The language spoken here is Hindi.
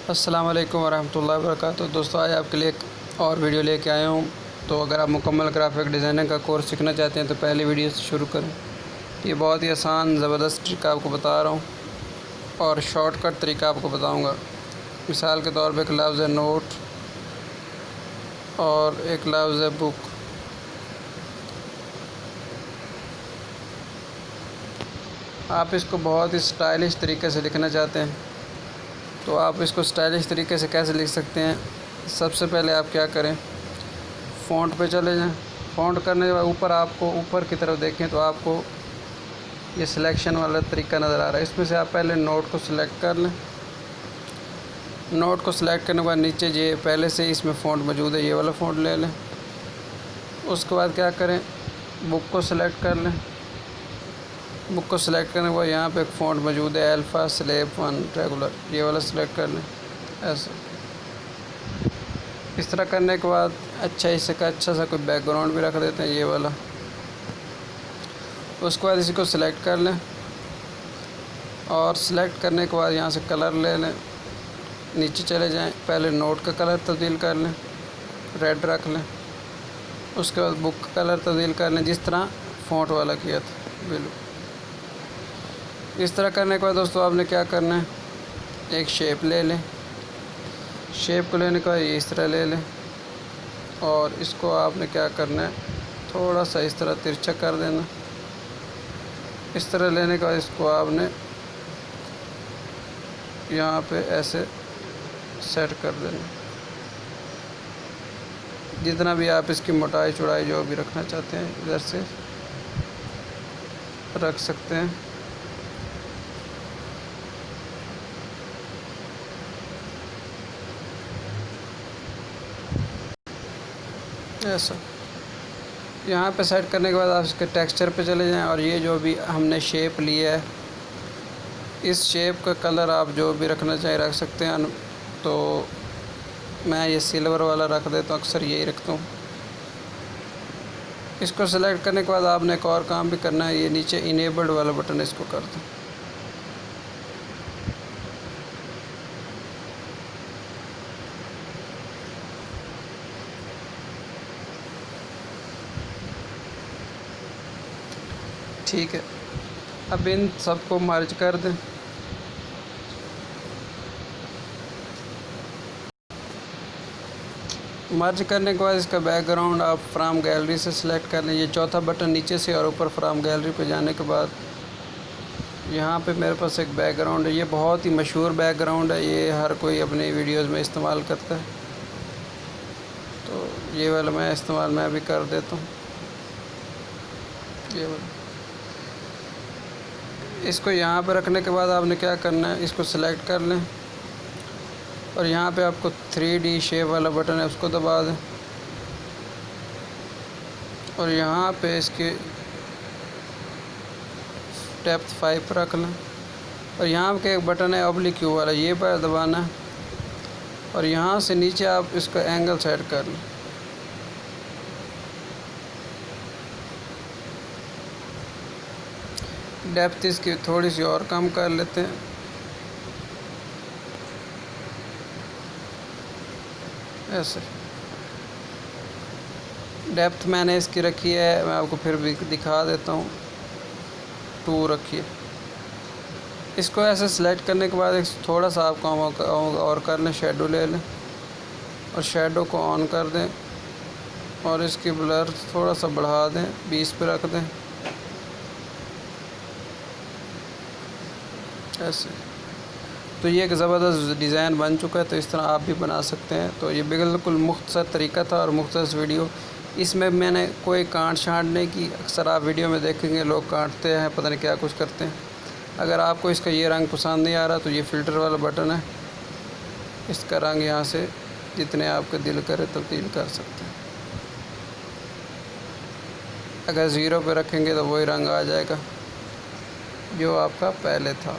अस्सलाम वालेकुम वरहमतुल्लाहि वबरकातुहू। दोस्तों, आज आपके लिए एक और वीडियो लेके आया हूँ। तो अगर आप मुकम्मल ग्राफिक डिज़ाइनिंग का कोर्स सीखना चाहते हैं तो पहली वीडियो से शुरू करें। ये बहुत ही आसान ज़बरदस्त ट्रिक आपको बता रहा हूँ और शॉर्टकट तरीका आपको बताऊँगा। मिसाल के तौर पे एक लफ्ज़ है नोट और एक लफ्ज़ है बुक। आप इसको बहुत ही स्टाइलिश तरीके से लिखना चाहते हैं तो आप इसको स्टाइलिश तरीके से कैसे लिख सकते हैं। सबसे पहले आप क्या करें, फ़ॉन्ट पे चले जाएं। फ़ॉन्ट करने के बाद ऊपर आपको ऊपर की तरफ देखें तो आपको ये सिलेक्शन वाला तरीका नज़र आ रहा है। इसमें से आप पहले नोट को सिलेक्ट कर लें। नोट को सिलेक्ट करने के बाद नीचे ये पहले से इसमें फ़ॉन्ट मौजूद है, ये वाला फ़ॉन्ट ले लें। उसके बाद क्या करें, बुक को सिलेक्ट कर लें। बुक को सिलेक्ट करने के बाद यहाँ पे एक फ़ॉन्ट मौजूद है अल्फ़ा स्लेब 1 रेगुलर, ये वाला सिलेक्ट कर लें। ऐसे इस तरह करने के बाद अच्छा सा कोई बैकग्राउंड भी रख देते हैं, ये वाला। उसके बाद इसी को सिलेक्ट कर लें और सिलेक्ट करने के बाद यहाँ से कलर ले लें। नीचे चले जाएं, पहले नोट का कलर तब्दील कर लें, रेड रख लें। उसके बाद बुक का कलर तब्दील कर लें जिस तरह फ़ॉन्ट वाला किया था, बिल्कुल। इस तरह करने के बाद दोस्तों आपने क्या करना है, एक शेप ले लें। शेप को लेने के बाद इस तरह ले लें और इसको आपने क्या करना है, थोड़ा सा इस तरह तिरछा कर देना। इस तरह लेने के बाद इसको आपने यहाँ पे ऐसे सेट कर देना। जितना भी आप इसकी मोटाई चौड़ाई जो भी रखना चाहते हैं इधर से रख सकते हैं। ऐसा यहाँ पे सेट करने के बाद आप इसके टेक्सचर पे चले जाएं और ये जो भी हमने शेप लिया है, इस शेप का कलर आप जो भी रखना चाहें रख सकते हैं। तो मैं ये सिल्वर वाला रख देता हूँ, अक्सर यही रखता हूँ। इसको सेलेक्ट करने के बाद आपने एक और काम भी करना है, ये नीचे इनेबल्ड वाला बटन इसको कर दो। ठीक है, अब इन सबको मर्ज कर दें। मर्ज करने के बाद इसका बैकग्राउंड आप फ्रॉम गैलरी से सिलेक्ट कर लें। ये चौथा बटन नीचे से और ऊपर फ्रॉम गैलरी पे जाने के बाद यहाँ पे मेरे पास एक बैकग्राउंड है। ये बहुत ही मशहूर बैकग्राउंड है, ये हर कोई अपनी वीडियोस में इस्तेमाल करता है। तो ये वाला मैं इस्तेमाल मैं भी कर देता हूँ। ये वाला इसको यहाँ पे रखने के बाद आपने क्या करना है, इसको सिलेक्ट कर लें और यहाँ पे आपको 3D शेप वाला बटन है, उसको दबा दें और यहाँ पे इसके डेप्थ 5 रख लें और यहाँ पे एक बटन है ऑब्लिक क्यू वाला, ये पर दबाना है और यहाँ से नीचे आप इसका एंगल सेट कर लें। डेप्थ इसकी थोड़ी सी और कम कर लेते हैं। ऐसे डेप्थ मैंने इसकी रखी है, मैं आपको फिर भी दिखा देता हूँ, 2 रखिए। इसको ऐसे सेलेक्ट करने के बाद एक थोड़ा सा आप काम और कर लें, शेडो ले लें और शेडो को ऑन कर दें और इसकी ब्लर थोड़ा सा बढ़ा दें, 20 पे रख दें। ऐसे तो ये एक ज़बरदस्त डिज़ाइन बन चुका है। तो इस तरह आप भी बना सकते हैं। तो ये बिल्कुल मुख्तसर तरीका था और मुख्तसर वीडियो। इसमें मैंने कोई काट छाँट नहीं की। अक्सर आप वीडियो में देखेंगे लोग काटते हैं, पता नहीं क्या कुछ करते हैं। अगर आपको इसका ये रंग पसंद नहीं आ रहा तो ये फ़िल्टर वाला बटन है, इसका रंग यहाँ से जितने आपका दिल करे तब्दील कर सकते हैं। अगर 0 पे रखेंगे तो वही रंग आ जाएगा जो आपका पहले था।